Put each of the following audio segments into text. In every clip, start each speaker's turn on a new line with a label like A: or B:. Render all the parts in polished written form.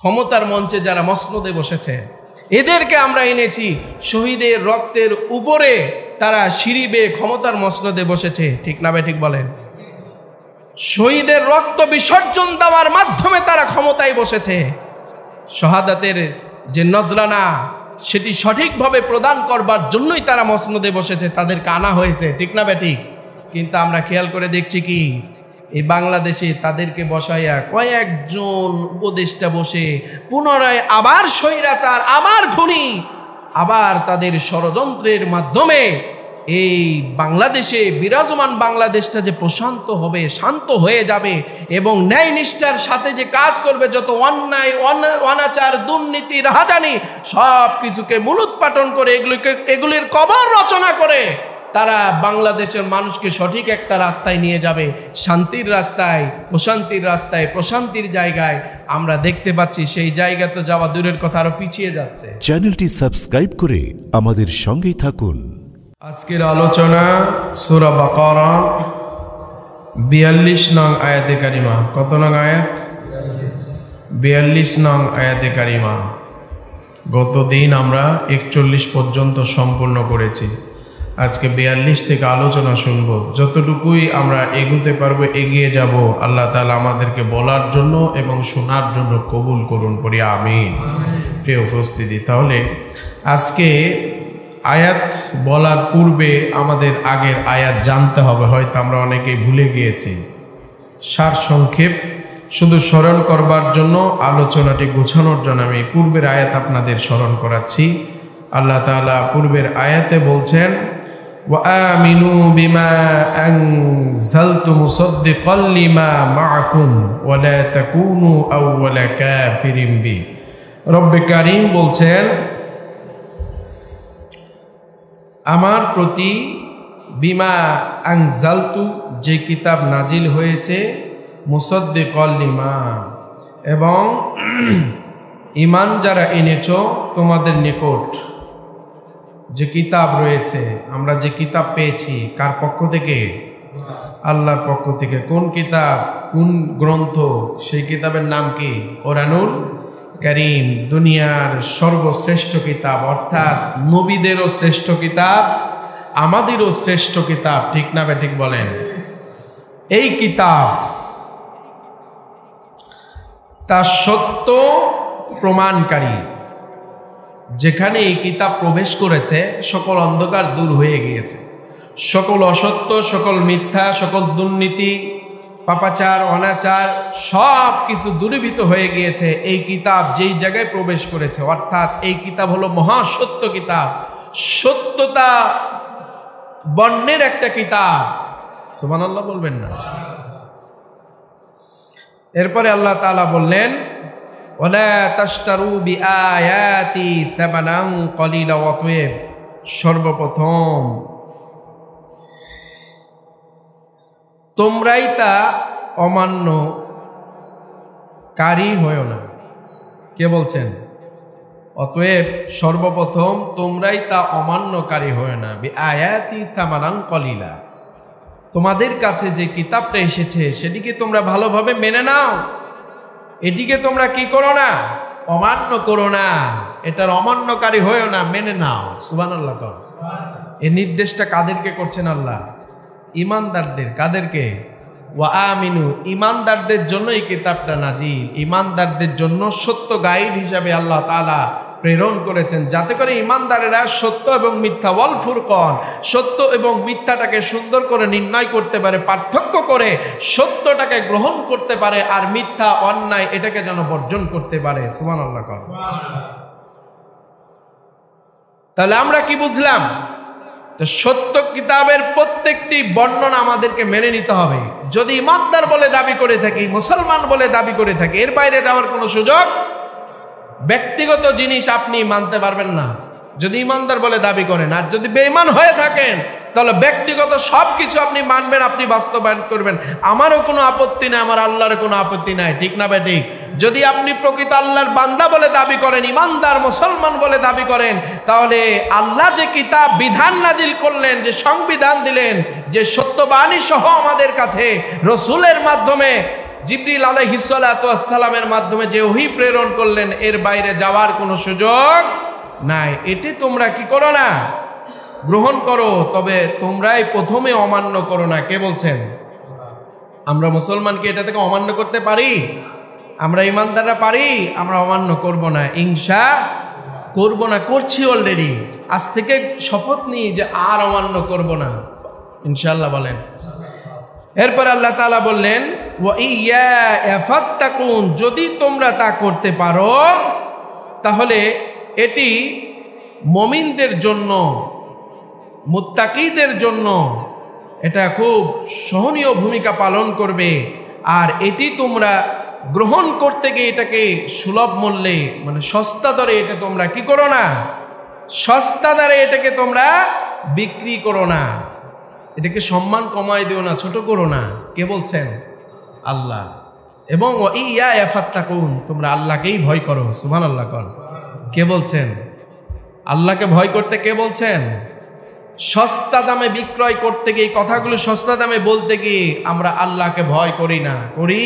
A: ক্ষমতার মঞ্চে যারা মসনদে বসেছে, এদেরকে আমরা এনেছি। শহীদের রক্তের উপরে তারা সিঁড়ি বেয়ে ক্ষমতার মসনদে বসেছে, ঠিক না ঠিক বলেন? শহীদের রক্ত বিসর্জন দেওয়ার মাধ্যমে তারা ক্ষমতায় বসেছে। শাহাদাতের যে নজরানা সেটি সঠিকভাবে প্রদান করবার জন্যই তারা মসনদে বসেছে, তাদেরকে আনা হয়েছে, ঠিক না ঠিক? কিন্তু আমরা খেয়াল করে দেখছি কি, এই বাংলাদেশে তাদেরকে বসাইয়া কয়েকজন উপদেষ্টা বসে পুনরায় আবার স্বৈরাচার, আবার খুনি, আবার তাদের ষড়যন্ত্রের মাধ্যমে এই বাংলাদেশে বিরাজমান বাংলাদেশটা যে প্রশান্ত হবে, শান্ত হয়ে যাবে এবং ন্যায় নিষ্ঠার সাথে যে কাজ করবে, যত অন্যায় অনাচার দুর্নীতি রাহাজানি সব কিছুকে মূলোৎপাটন করে এগুলির কবর রচনা করে তারা বাংলাদেশের মানুষকে সঠিক একটা রাস্তায় নিয়ে যাবে, শান্তির রাস্তায়, প্রশান্তির রাস্তায়, প্রশান্তির জায়গায়। আমরা দেখতে পাচ্ছি সেই জায়গা তো যাওয়া দূরের কথা, আরো পিছিয়ে যাচ্ছে।
B: চ্যানেলটি সাবস্ক্রাইব করে আমাদের সঙ্গেই থাকুন।
A: আজকের আলোচনা সূরা বাকারা 42 নং আয়াতে কারিমা। কত নং আয়াত? 42 নং আয়াতে কারিমা। গতদিন আমরা 41 পর্যন্ত সম্পূর্ণ করেছি। আজকে 42 থেকে আলোচনা শুনব। যতটুকুই আমরা এগোতে পারবো এগিয়ে যাব। আল্লাহ তাআলা আমাদেরকে বলার জন্য এবং শোনার জন্য কবুল করুন, পড়ি আমিন। প্রিয় উপস্থিতি, তাহলে আজকে আয়াত বলার পূর্বে আমাদের আগের আয়াত জানতে হবে, হয়তো আমরা অনেকেই ভুলে গিয়েছি। সার সংক্ষেপ শুধু স্মরণ করবার জন্য, আলোচনাটি গোছানোর জন্য আমি পূর্বের আয়াত আপনাদের স্মরণ করাচ্ছি। আল্লাহ তাআলা পূর্বের আয়াতে বলছেন, وآمنوا بما أنزلت مصدقا لما معكم ولا تكونوا أول كافر به। রব্ব কারীম বলছেন, আমার প্রতি বিমা আনজালতু, যে কিতাব নাজিল হয়েছে, মুসাদ্দিকাল লিমা, এবং ঈমান যারা এনেছো তোমাদের নিকট যে কিতাব রয়েছে, আমরা যে কিতাব পেয়েছি কার পক্ষ থেকে? আল্লাহর পক্ষ থেকে। কোন কিতাব, কোন গ্রন্থ? সেই কিতাবের নাম কি? কোরআনুল কারীম। দুনিয়ার সর্বশ্রেষ্ঠ কিতাব, অর্থাৎ নবীদেরও শ্রেষ্ঠ কিতাব, আমাদেরও শ্রেষ্ঠ কিতাব, ঠিক না ঠিক বলেন? এই কিতাব তার সত্য প্রমাণকারী। যেখানে এই কিতাব প্রবেশ করেছে সকল অন্ধকার দূর হয়ে গিয়েছে, সকল অসত্য, সকল মিথ্যা, সকল দুর্নীতি, পাপাচার, অনাচার সব কিছু দূরীভূত হয়ে গিয়েছে। এই কিতাব যেই জায়গায় প্রবেশ করেছে, অর্থাৎ এই কিতাব হলো মহাসত্য কিতাব, সত্যতা বর্ণের একটা কিতাব। সুবহানাল্লাহ বলবেন না? এরপরে আল্লাহ তাআলা বললেন, ওয়ালা তাশতারু বিআয়াতি তামানান কলিলা ওয়াতয়েব। সর্বপ্রথম তোমরাই তা অমান্যকারী হয়ো না। কে বলছেন? অতএব সর্বপ্রথম তোমরাই তা অমান্যকারী হয়ো না। বিআয়াতি তামানান কলিলা, তোমাদের কাছে যে কিতাবটা এসেছে সেটিকে তোমরা ভালোভাবে মেনে নাও, এটিকে তোমরা কি করো না? অমান্য করো না, এটার অমান্যকারী হয়েও না, মেনে নাও। সুবহানাল্লাহ। এই নির্দেশটা কাদেরকে করছেন আল্লাহ? ঈমানদারদের। কাদেরকে? ওয়া আমিনু, ঈমানদারদের জন্য এই কিতাবটা নাজিল, ঈমানদারদের জন্য সত্য গাইড হিসাবে আল্লাহ তাআলা প্রেরণ করেছেন, যাতে করে ঈমানদারেরা সত্য এবং মিথ্যা, ওয়াল ফুরকান, সত্য এবং মিথ্যাটাকে সুন্দর করে নির্ণয় করতে পারে, পার্থক্য করে সত্যটাকে গ্রহণ করতে পারে, আর মিথ্যা অন্যায় এটাকে যেন বর্জন করতে পারে। সুবহানাল্লাহ। তাহলে আমরা কি বুঝলাম? তো সত্য কিতাবের প্রত্যেকটি বর্ণনা আমাদেরকে মেনে নিতে হবে। যদি ঈমানদার বলে দাবি করে থাকি, মুসলমান বলে দাবি করে থাকি, এর বাইরে যাওয়ার কোনো সুযোগ, ব্যক্তিগত জিনিস আপনি মানতে পারবেন না যদি ঈমানদার বলে দাবি করেন। আর যদি বেঈমান হয়ে থাকেন তাহলে ব্যক্তিগত সব কিছু আপনি মানবেন, আপনি বাস্তবায়ন করবেন। আমারও কোনো আপত্তি নাই, আমার আল্লাহর কোনো আপত্তি নাই, ঠিক না ভাই? ঠিক। যদি আপনি প্রকৃত আল্লাহর বান্দা বলে দাবি করেন, ঈমানদার মুসলমান বলে দাবি করেন, তাহলে আল্লাহ যে কিতাব বিধান নাজিল করলেন, যে সংবিধান দিলেন, যে সত্যবাণী সহ আমাদের কাছে রসুলের মাধ্যমে জিবরিল আলাইহিস সালাতু ওয়াস সালামের মাধ্যমে যে ওহী প্রেরণ করলেন, এর বাইরে যাওয়ার কোনো সুযোগ নাই। এটি তোমরা কি করো না, গ্রহণ করো, তবে তোমরাই প্রথমে অমান্য করো না। কে বলছেন? আমরা মুসলমানকে এটা থেকে অমান্য করতে পারি? আমরা ইমানদাররা পারি? আমরা অমান্য করব না, ইনশা করব না, করছি অলরেডি। আজ থেকে শপথ নিই যে আর অমান্য করব না, ইনশাআল্লাহ বলেন। এরপর আল্লাহ তাআলা বললেন ওয়া ইয়া ফাত্তাকুন, যদি তোমরা তা করতে পারো তাহলে এটি মুমিনদের জন্য, মুত্তাকিদের জন্য এটা খুব সহনীয় ভূমিকা পালন করবে। আর এটি তোমরা গ্রহণ করতে গিয়ে এটাকে সুলভ মূল্যে, মানে সস্তা দরে এটা তোমরা কি করো না, সস্তা দরে এটাকে তোমরা বিক্রি করো না, এটাকে সম্মান কমায় দিও না, ছোট করো না। কে বলছেন? আল্লাহ। এবং ইয়া ফাত্তাকুন, তোমরা আল্লাহকেই ভয় করো। সুবহানাল্লাহ কোন। কে বলছেন? আল্লাহকে ভয় করতে কে বলছেন? সস্তা দামে বিক্রয় করতে গিয়ে, কথাগুলো সস্তা দামে বলতে গিয়ে আমরা আল্লাহকে ভয় করি না, করি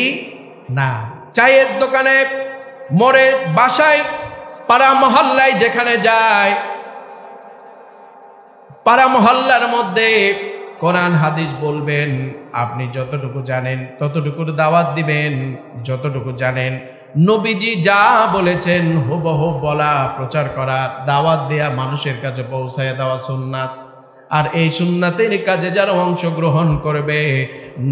A: না। চায়ের দোকানে, মোড়ে, বাসায়, পাড়া মহল্লায় যেখানে যায়, পাড়া মহল্লার মধ্যে কোরআন হাদিস বলবেন, আপনি যতটুকু জানেন ততটুকুর দাওয়াত দিবেন, যতটুকু জানেন নবীজি যা বলেছেন হুবহু বলা, প্রচার করা, দাওয়াত দেয়া, মানুষের কাছে পৌঁছায় দেওয়া সুন্নাত। আর এই সুন্নাতের কাজে যারা অংশগ্রহণ করবে,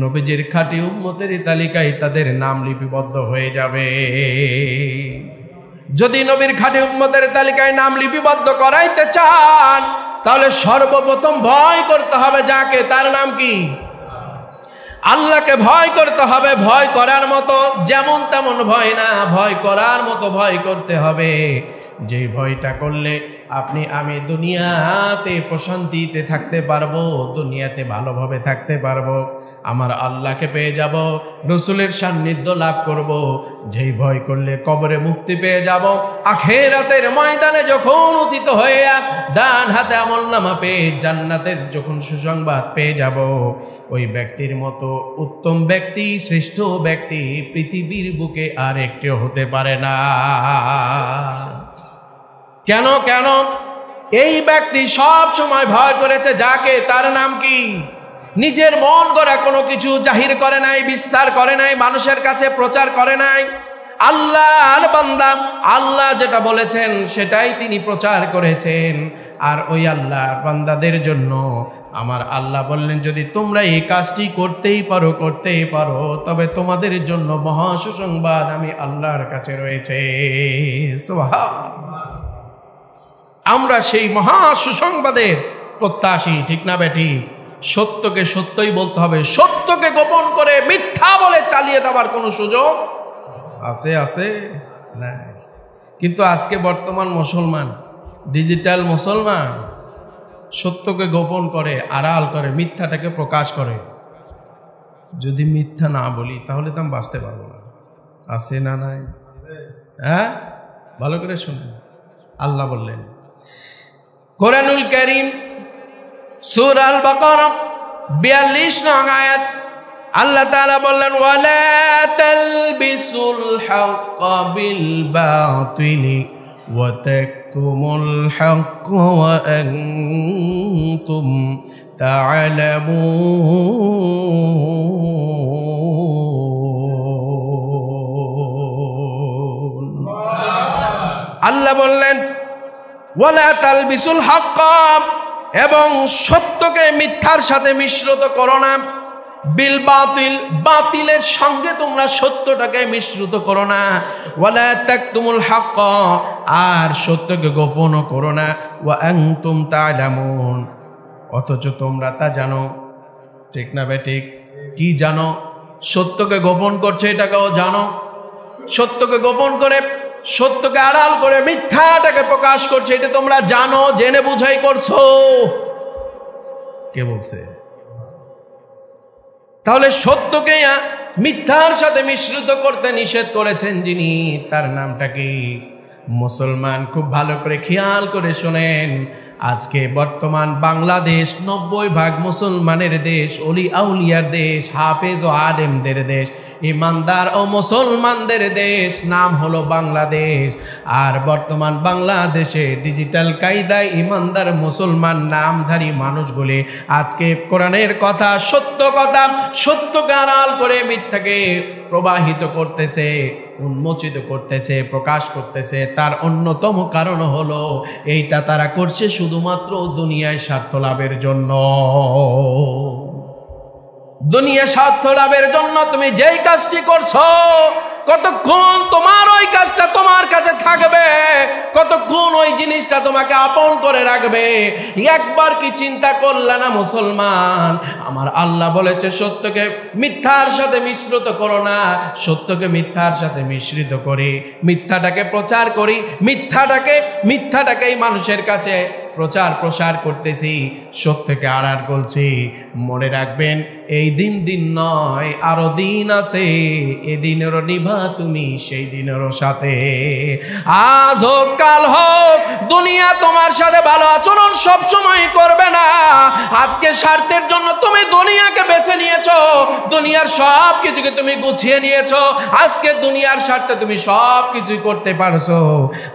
A: নবীজির খাঁটি উম্মতের তালিকায় তাদের নাম লিপিবদ্ধ হয়ে যাবে। যদি নবীর খাঁটি উম্মতের তালিকায় নাম লিপিবদ্ধ করাইতে চান, তাহলে সর্বপ্রথম ভয় করতে হবে যাকে, তার নাম কি? আল্লাহকে ভয় করতে হবে। ভয় করার মতো যেমন তেমন ভয় না, ভয় করার মতো ভয় করতে হবে। যে ভয়টা করলে আপনি আমি দুনিয়াতে প্রশান্তিতে থাকতে পারবো, দুনিয়াতে ভালোভাবে থাকতে পারবো, আমার আল্লাহকে পেয়ে যাব, রসুলের সান্নিধ্য লাভ করব। যেই ভয় করলে কবরে মুক্তি পেয়ে যাব, আখিরাতের ময়দানে যখন উত্থিত হয়ে ডান হাতে আমলনামা পেয়ে জান্নাতের যখন সুসংবাদ পেয়ে যাব, ওই ব্যক্তির মতো উত্তম ব্যক্তি, শ্রেষ্ঠ ব্যক্তি পৃথিবীর বুকে আর একটিও হতে পারে না। কেন? কেন? এই ব্যক্তি সব সময় ভয় করেছে যাকে, তার নাম কি? নিজের মন গড়া কোনো কিছু জাহির করে নাই, বিস্তার করে নাই, মানুষের কাছে প্রচার করে নাই। আল্লাহর বান্দা, আল্লাহ যেটা বলেছেন সেটাই তিনি প্রচার করেছেন। আর ওই আল্লাহর বান্দাদের জন্য আমার আল্লাহ বললেন, যদি তোমরা এই কাজটি করতেই পারো, তবে তোমাদের জন্য মহা সুসংবাদ আমি আল্লাহর কাছে রয়েছে। সুবহানাল্লাহ। আমরা সেই মহা সুসংবাদের প্রত্যাশী, ঠিক না বেটি? সত্যকে সত্যই বলতে হবে, সত্যকে গোপন করে মিথ্যা বলে চালিয়ে দেওয়ার কোনো সুযোগ আছে? আছে না। কিন্তু আজকে বর্তমান মুসলমান, ডিজিটাল মুসলমান, সত্যকে গোপন করে, আড়াল করে, মিথ্যাটাকে প্রকাশ করে। যদি মিথ্যা না বলি তাহলে তো আমি বাঁচতে পারবো না। আছে না? নাই? হ্যাঁ, ভালো করে শুনুন। আল্লাহ বললেন কোরআনুল কারীম সূরা আল বাকারা 42 নং আয়াত, আল্লাহ তাআলা বললেন ওয়ালা তালবিসুল হাক্কা বিল বাতিলি ওয়া তাকতুমুল হাক্কা ওয়া আনতুম তা'লামুন। আল্লাহ বললেন ওয়ালা তালবিসুল হাক্কা, এবং সত্যকে মিথ্যার সাথে মিশ্রিত করো না, বিল বাতিল, বাতিলের সঙ্গে তোমরা সত্যটাকে মিশ্রিত করো না, ওয়ালা তাকতুমুল হাক্কা, আর সত্যকে গোপন করো না, ওয়া আনতুম তা'লামুন, অথচ তোমরা তা জানো। ঠিক না বেঠিক? কি জানো? সত্যকে গোপন করছে এটাকেও জানো। সত্যকে গোপন করে, সত্যকে আড়াল করে মিথ্যাটাকে প্রকাশ করছে, এটা তোমরা জানো, জেনে বুঝাই করছো। কে বলছে? তাহলে সত্যকে মিথ্যার সাথে মিশ্রিত করতে নিষেধ করেছেন যিনি, তার নামটা কি? মুসলমান। খুব ভালো করে খেয়াল করে শোনেন, আজকে বর্তমান বাংলাদেশ 90% মুসলমানের দেশ, অলি আউলিয়ার দেশ, হাফেজ ও আলেমদের দেশ। ইমানদার ও মুসলমানদের দেশ, নাম হলো বাংলাদেশ। আর বর্তমান বাংলাদেশে ডিজিটাল কায়দায় ইমানদার মুসলমান নামধারী মানুষগুলি আজকে কোরআনের কথা, সত্যকে আড়াল করে মিথ্যাকে প্রবাহিত করতেছে, উন্মোচিত করতেছে, প্রকাশ করতেছে। তার অন্যতম কারণ হলো এইটা তারা করছে শুধুমাত্র দুনিয়ায় স্বার্থ লাভের জন্য। দুনিয়া স্বার্থ লাভের জন্য তুমি যেই কাজটি করছো, কতক্ষণ তোমার ওই কাজটা তোমার কাছে থাকবে, কতক্ষণ ওই জিনিসটা তোমাকে আপন করে রাখবে, একবার কি চিন্তা করলে না মুসলমান? আমার আল্লাহ বলেছে সত্যকে মিথ্যার সাথে মিশ্রিত করো না। সত্যকে মিথ্যার সাথে মিশ্রিত করি, মিথ্যাটাকে প্রচার করি, মিথ্যাটাকেই মানুষের কাছে প্রসার করতেছি, সত্যকে আড়াল করছি। মনে রাখবেন, এই দিন নয়, আরো দিন আছে। এদিনেরও নিভা তুমি সেই দিনেরও সাথে। আজ হোক কাল হোক, দুনিয়া তোমার সাথে ভালো আচরণ সব সময় করবে না। আজকে স্বার্থের জন্য তুমি দুনিয়াকে বেছে নিয়েছো, দুনিয়ার সব কিছুকে তুমি গুছিয়ে নিয়েছো। আজকে দুনিয়ার স্বার্থে তুমি সব কিছুই করতে পারছো।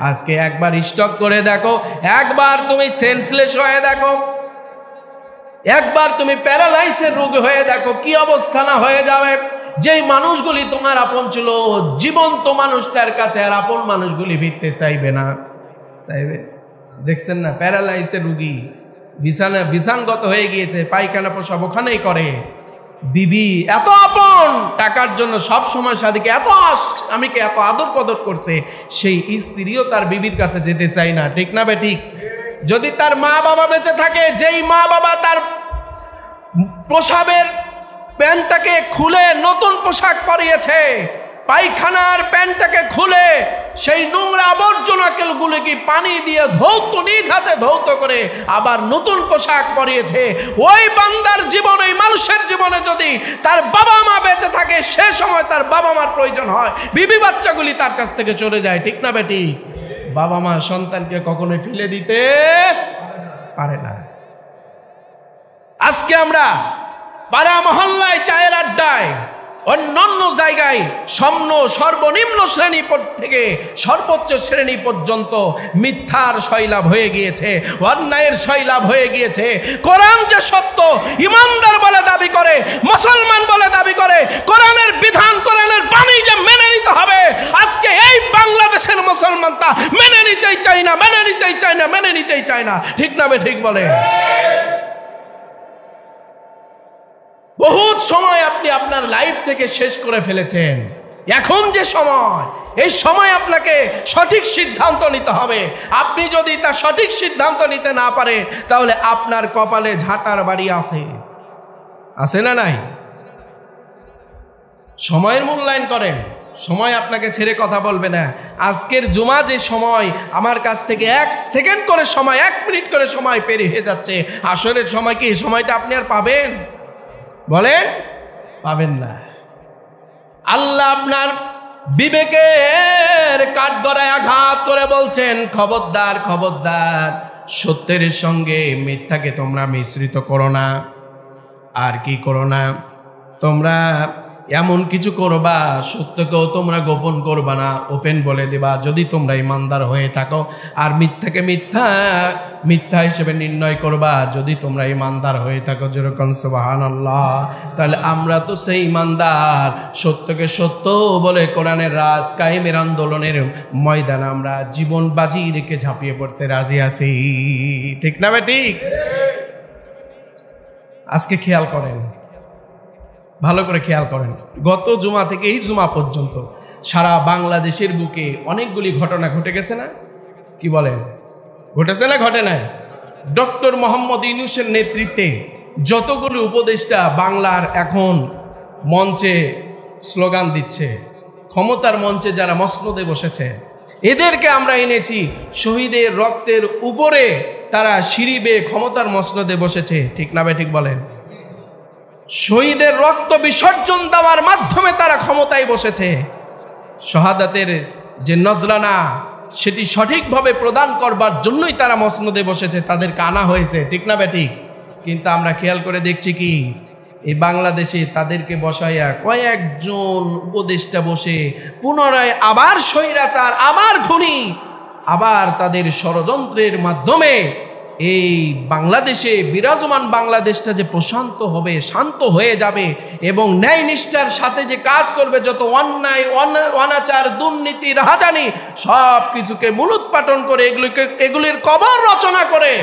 A: আজকে একবার স্টক করে দেখো, একবার তুমি সেন্সলেস হয়ে দেখো, একবার তুমি প্যারালাইসের রোগ হয়ে দেখো, কি অবস্থা না হয়ে যাবে। যেই মানুষগুলি তোমার আপন ছিল, জীবন্ত মানুষটার কাছে আর আপন মানুষগুলি ভিড়তে চাইবে না। চাইবে? দেখছেন না, প্যারালাইসের রোগী বিছানগত হয়ে গিয়েছে, পায়খানা প্রসাব ওখানেই করে। বিবি এত আপন, টাকার জন্য সব সময় স্বামীকে এত আদর কদর করছে, সেই স্ত্রীও তার বিবির কাছে যেতে চায় না। ঠিক না বে ঠিক? যদি তার মা বাবা বেঁচে থাকে, যেই মা বাবা তার প্রসাবের প্যান্টটাকে খুলে নতুন পোশাক পরিয়েছে, পায়খানার প্যান্টটাকে খুলে সেই নোংরা আবর্জনাগুলোকে পানি দিয়ে নিজ হাতে ধৌত করে আবার নতুন পোশাক পরিয়েছে, ওই বান্দার জীবনে, ওই মানুষের জীবনে যদি তার বাবা মা বেঁচে থাকে, সে সময় তার বাবা মার প্রয়োজন হয়, বিবি বাচ্চাগুলি তার কাছ থেকে চলে যায়। ঠিক না বেটি? বাবা মা সন্তানকে কখনোই ফেলে দিতে পারে না। আজকে আমরা পাড়া মহল্লায়, চায়ের আড্ডায়, অন্যান্য জায়গায় সর্বনিম্ন শ্রেণী থেকে সর্বোচ্চ শ্রেণী পর্যন্ত মিথ্যার সয়লাভ হয়ে গিয়েছে, অন্যায়ের সয়লাভ হয়ে গিয়েছে। কোরআন যে সত্য, ইমানদার বলে দাবি করে, মুসলমান বলে দাবি করে, কোরআনের বিধান, কোরআনের বাণী যে মেনে নিতে হবে, আজকে এই বাংলাদেশের মুসলমান তা মেনে নিতেই চায় না। ঠিক না বে ঠিক বলে? বহুত সময় আপনি আপনার লাইফ থেকে শেষ করে ফেলেছেন। এখন যে সময়, এই সময় আপনাকে সঠিক সিদ্ধান্ত নিতে হবে। আপনি যদি তা সঠিক সিদ্ধান্ত নিতে না পারে, তাহলে আপনার কপালে ঝাঁটার বাড়ি আছে না নাই? সময়ের মূল্যায়ন করেন, সময় আপনাকে ছেড়ে কথা বলবে না। আজকের জুমা যে সময় আমার কাছ থেকে 1 সেকেন্ড করে সময়, 1 মিনিট করে সময় পেরিয়ে যাচ্ছে, আসরের সময় কি এই সময়টা আপনি আর পাবেন? বলেন, পাবেন না। আল্লাহ আপনার বিবেকের কাঠগড়ায় আঘাত করে বলছেন, খবরদার, সত্যের সঙ্গে মিথ্যাকে তোমরা মিশ্রিত করো না। আর কি করো না? তোমরা এমন কিছু করবা, সত্যকেও তোমরা গোপন করবা না, ওপেন বলে দিবা, যদি তোমরা ইমানদার হয়ে থাকো। আর মিথ্যাকে মিথ্যা হিসেবে নির্ণয় করবা, যদি তোমরা ইমানদার হয়ে থাকো। যেরকম সুবহানাল্লাহ। তাহলে আমরা তো সেই ইমানদার, সত্যকে সত্য বলে কোরআনের রাজ কায়েমের আন্দোলনের ময়দানে আমরা জীবন বাজি রেখে ঝাঁপিয়ে পড়তে রাজি আছি। ঠিক না ঠিক? আজকে খেয়াল করেন, ভালো করে খেয়াল করেন, গত জুমা থেকে এই জুমা পর্যন্ত সারা বাংলাদেশের বুকে অনেকগুলি ঘটনা ঘটে গেছে না? কি বলেন? ঘটেছে না ঘটে নাই? ডক্টর মোহাম্মদ ইউনূসের নেতৃত্বে যতগুলো উপদেষ্টা বাংলার এখন মঞ্চে স্লোগান দিচ্ছে, ক্ষমতার মঞ্চে যারা মসনদে বসেছে, এদেরকে আমরা এনেছি শহীদের রক্তের উপরে। তারা সিঁড়ি বেয়ে ক্ষমতার মসনদে বসেছে। ঠিক না ভাই ঠিক বলেন? শহীদের রক্ত বিসর্জন দেওয়ার মাধ্যমে তারা ক্ষমতায় বসেছে। শাহাদাতের যে নজরানা, সেটি সঠিকভাবে প্রদান করবার জন্যই তারা মসনদে বসেছে, তাদেরকে আনা হয়েছে। ঠিক না বেঠিক? কিন্তু আমরা খেয়াল করে দেখছি কি, এই বাংলাদেশে তাদেরকে বসাইয়া কয়েকজন উপদেষ্টা বসে পুনরায় আবার স্বৈরাচার, আবার খুনি, আবার তাদের ষড়যন্ত্রের মাধ্যমে এই বাংলাদেশে বিরাজমান বাংলাদেশটা যে প্রশান্ত হবে, শান্ত হয়ে যাবে এবং ন্যায় নিষ্ঠার সাথে যে কাজ করবে, যত অন্যায় অনাচার দুর্নীতি রাহাজানি সব কিছুকে মূলোৎপাটন করে এগুলির কবর রচনা করে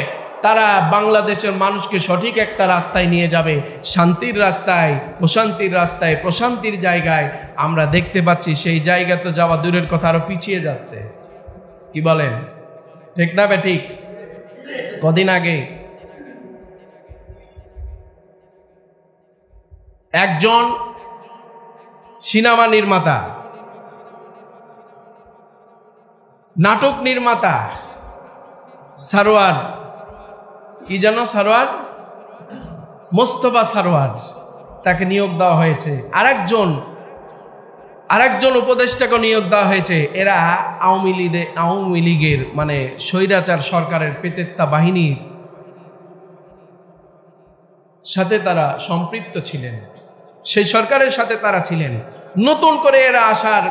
A: তারা বাংলাদেশের মানুষকে সঠিক একটা রাস্তায় নিয়ে যাবে, শান্তির রাস্তায়, প্রশান্তির রাস্তায়, প্রশান্তির জায়গায়। আমরা দেখতে পাচ্ছি সেই জায়গা তো যাওয়া দূরের কথা, আরো পিছিয়ে যাচ্ছে। কি বলেন, ঠিক না ঠিক? কদিন আগে একজন সিনেমা নির্মাতা, নাটক নির্মাতা সারোয়ার, কি যেন সারোয়ার, মোস্তফা সারোয়ার, তাকে নিয়োগ দেওয়া হয়েছে। আরেকজন উপদেষ্টাকে নিয়োগ দেওয়া হয়েছে। এরা আওয়ামী লীগের মানে স্বৈরাচার সরকারের পেতেত্তা বাহিনীর সাথে তারা সম্পৃক্ত ছিলেন, সেই সরকারের সাথে তারা ছিলেন। নতুন করে এরা আসার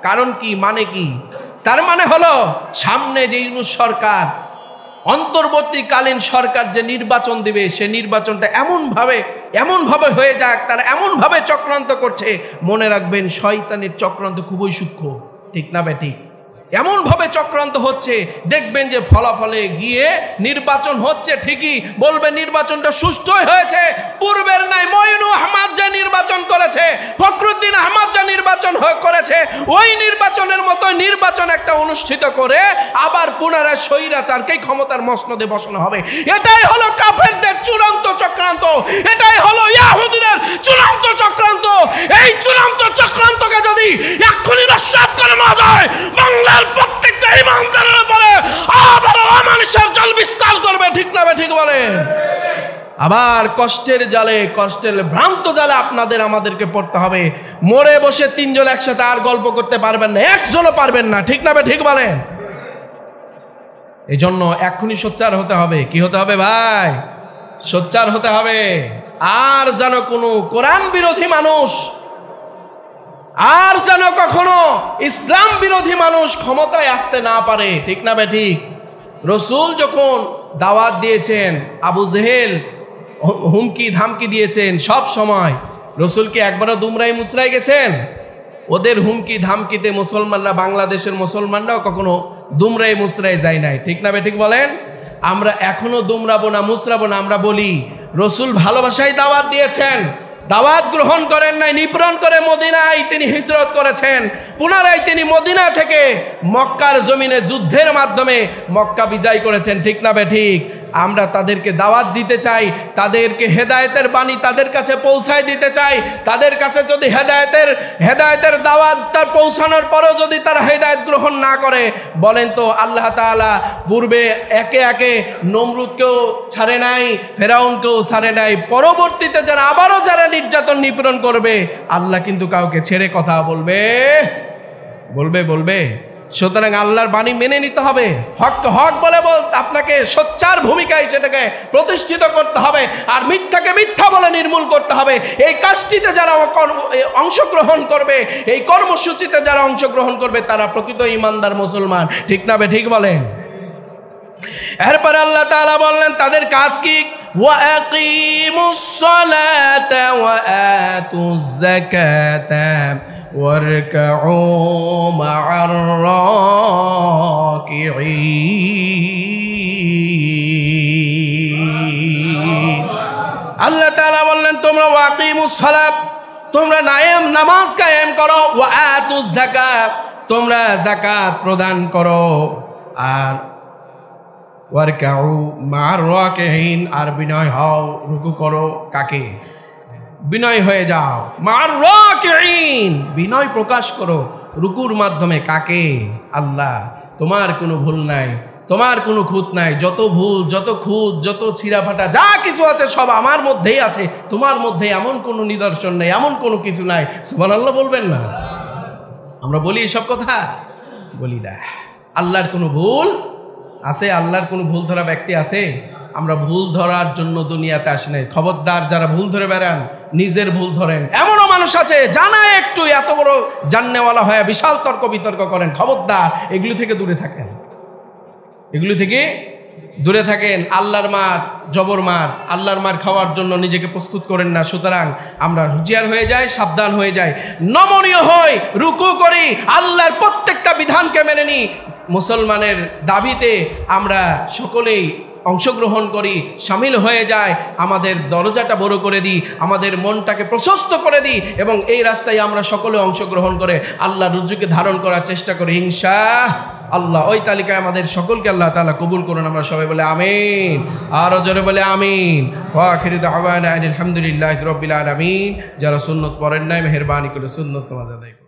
A: কারণ কি, মানে কি? তার মানে হলো সামনে যে ইউনূস সরকার, অন্তর্বর্তীকালীন সরকার যে নির্বাচন দিবে, সে নির্বাচনটা এমনভাবে হয়ে যাক, তারা এমনভাবে চক্রান্ত করছে। মনে রাখবেন, শয়তানের চক্রান্ত খুবই সূক্ষ্ম, ঠিক না বেঠিক? এমনভাবে চক্রান্ত হচ্ছে, দেখবেন যে ফলাফলে গিয়ে নির্বাচন হচ্ছে ঠিকই, বলবে নির্বাচনটা সুষ্ঠুই হয়েছে, পূর্বের নাই মঈনু আহমদ যে নির্বাচন করেছে, ফখরুদ্দিন আহমদ যে নির্বাচন করেছে, ওই নির্বাচনের মতো নির্বাচন একটা অনুষ্ঠিত করে আবার পুনরায় স্বৈরাচারকেই ক্ষমতার মসনদে বসানো হবে। এটাই হলো কাফেরদের চূড়ান্ত চক্রান্ত, এটাই হলো ইহুদিদের চূড়ান্ত চক্রান্ত। এই চূড়ান্ত চক্রান্তকে যদি এক্ষুনি নস্যাৎ করে না যায়, বাংলার প্রত্যেকটা ইমানদারের উপরে আবার অমানুষের জল বিস্তার করবে, ঠিক না ঠিক বলেন? আবার কষ্টের জালে, কষ্টের ভ্রান্ত জালে আমাদেরকে পড়তে হবে। মরে বসে তিনজন একসাথে আর গল্প করতে পারবেন না, একজনও পারবেন না, ঠিক না ঠিক বলেন? এই জন্য এক্ষুনি সোচ্চার হতে হবে। কি হতে হবে ভাই? সোচ্চার হতে হবে। আর যেন কোনো কোরআন বিরোধী মানুষ, আর যেন কখনো ইসলাম বিরোধী মানুষ ক্ষমতায় আসতে না পারে, ঠিক না ঠিক? রসুল যখন দাওয়াত দিয়েছেন, আবু জেহেল হুমকি ধামকি দিয়েছেন, সব সময় রসুল কি একবারও দুমরাই মুসরাই গেছেন? ওদের হুমকি ধামকিতে মুসলমানরা, বাংলাদেশের মুসলমানরাও কখনো দুমরাই মুসরাই যায় নাই, ঠিক না ঠিক বলেন? আমরা এখনো দুমরাবো না, মুসরাবো না। আমরা বলি রসুল ভালোবাসায় দাওয়াত দিয়েছেন, দাওয়াত গ্রহণ করেন নাই, নিপীড়ন করে মদিনায় তিনি হিজরত করেছেন, পুনরায় তিনি মদিনা থেকে মক্কার জমিনে যুদ্ধের মাধ্যমে মক্কা বিজয় করেছেন, ঠিক না ঠিক? আমরা তাদেরকে দাওয়াত দিতে চাই, তাদেরকে হেদায়েতের বাণী তাদের কাছে পৌঁছায় দিতে চাই। তাদের কাছে যদি হেদায়েতের দাওয়াত তার পৌঁছানোর পরেও যদি তারা হেদায়েত গ্রহণ না করে, বলেন তো আল্লাহ তাআলা পূর্বে একে একে নমরুদকেও ছাড়ে নাই, ফেরাউনকেও ছাড়ে নাই, পরবর্তীতে আবারও যারা নির্যাতন নিপীড়ন করবে, আল্লাহ কিন্তু কাউকে ছেড়ে কথা বলবে? সুতরাং আল্লাহর বাণী মেনে নিতে হবে। হক হক বলে আপনাকে সোচ্চার ভূমিকায় সেটাকে প্রতিষ্ঠিত করতে হবে, আর মিথ্যাকে মিথ্যা বলে নির্মূল করতে হবে। এই কাজটিতে যারা অংশগ্রহণ করবে, এই কর্মসূচিতে যারা অংশগ্রহণ করবে, তারা প্রকৃত ঈমানদার মুসলমান, ঠিক না ঠিক বলেন? এরপরে আল্লাহ তাআলা বললেন তাদের কাজ কি? ওয়া আকিমুস সালাতা ওয়া আতুজ যাকাতা ওয়ারকাউ মা'আর রাকিঈন। আল্লাহ তাআলা বললেন তোমরা ওয়া আকিমুস সালাত, তোমরা নামাজ কায়েম করো, ওয়া আতুজ যাকাত, তোমরা যাকাত প্রদান করো, আর ওয়ারকাউ মা'আর রাকিঈন, আর বিনয় হও, রুকু করো। কাকে? বিনয় হয়ে যাও, মা'আর রাকিঈন, বিনয় প্রকাশ করো রুকুর মাধ্যমে। কাকে? আল্লাহ। তোমার কোনো ভুল নাই, তোমার কোনো খুঁত নাই, যত ভুল, যত খুঁত, যত ছিঁড়াফাটা যা কিছু আছে সব আমার মধ্যেই আছে, তোমার মধ্যে এমন কোনো নিদর্শন নেই, এমন কোনো কিছু নাই। সুবহানাল্লাহ বলবেন না? আমরা বলি এসব কথা? বলি না। আল্লাহর কোনো ভুল আছে? আল্লাহর কোনো ভুল ধরা ব্যক্তি আছে? আমরা ভুল ধরার জন্য দুনিয়াতে আসি নাই। খবরদার, যারা ভুল ধরে বেড়ান নিজের ভুল ধরেন। এমনও মানুষ আছে জানা একটু এত বড় জাননেওয়ালা হয়ে বিশাল তর্ক বিতর্ক করেন। খবরদার, এগুলি থেকে দূরে থাকেন, এগুলি থেকে দূরে থাকেন। আল্লাহর মার, জবর মার, আল্লাহর মার খাওয়ার জন্য নিজেকে প্রস্তুত করেন না। সুতরাং আমরা হুঁশিয়ার হয়ে যাই, সাবধান হয়ে যাই, নমনীয় হই, রুকু করি, আল্লাহর প্রত্যেকটা বিধানকে মেনে নিই। মুসলমানের দাবিতে আমরা সকলেই অংশগ্রহণ করি, সামিল হয়ে যায়, আমাদের দরজাটা বড় করে দিই, আমাদের মনটাকে প্রশস্ত করে দিই এবং এই রাস্তায় আমরা সকলে অংশগ্রহণ করে আল্লাহর রুজুকে ধারণ করার চেষ্টা করি ইনশাআল্লাহ। ওই তালিকায় আমাদের সকলকে আল্লাহ তাআলা কবুল করুন। আমরা সবাই বলে আমিন, আরো জোরে বলে আমিন। ওয়া আখিরু দাওয়ানা আলহামদুলিল্লাহি রাব্বিল আলামিন। যারা সুন্নত পড়েন নাই মেহেরবানি করে সুন্নত নামাজ আদায়